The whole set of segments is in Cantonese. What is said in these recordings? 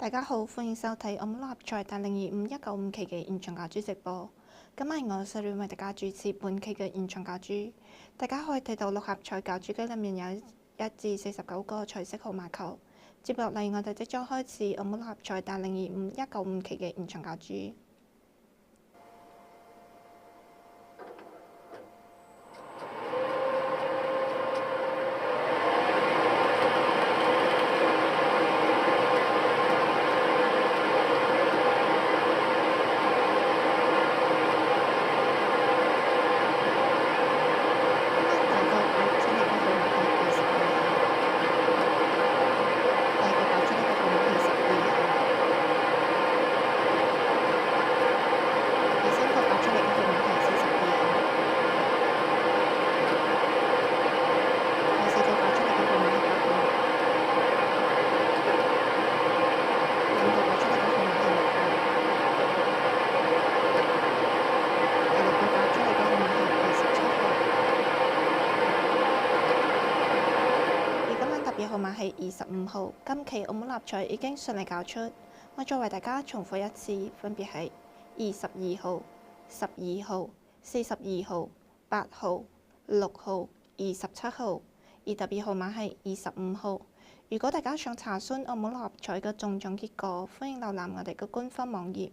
大家好，歡迎收睇澳門六合彩第025195期嘅現場攪珠直播。今晚我細亂為大家主持本期嘅現場攪珠。大家可以睇到六合彩攪珠機裏面有1至49個彩色號碼球。接落嚟，我哋即將開始澳門六合彩第025195期嘅現場攪珠。號碼係25號，今期澳門六合彩已經順利攪出，我再為大家重複一次，分別係22號、12號、42號、8號、6號、27號，而特別號碼係25號。如果大家想查詢澳門六合彩嘅中獎結果，歡迎瀏覽我哋嘅官方網頁。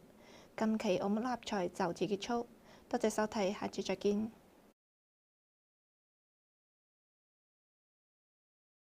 今期澳門六合彩就此結束，多謝收睇，下次再見。